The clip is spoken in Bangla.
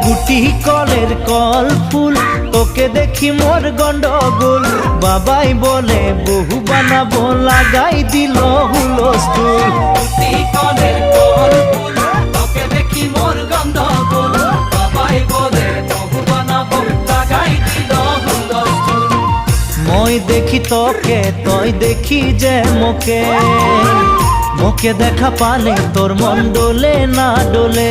গুটি কলের কল ফুল, তোকে দেখি মোর গন্ডগোল। বাবাই বলে বহু বানাবো, লাগাই দিল হুলস্থুল। গুটি কলের কল ফুল, তোকে দেখি মোর গন্ডগোল। বাবাই বলে বহু বানাবো, লাগাই দিল হুলস্থুল। মই দেখি তোকে, তই দেখি যে মোকে, মোকে দেখা পালে তোর মন ডোলে না ডোলে।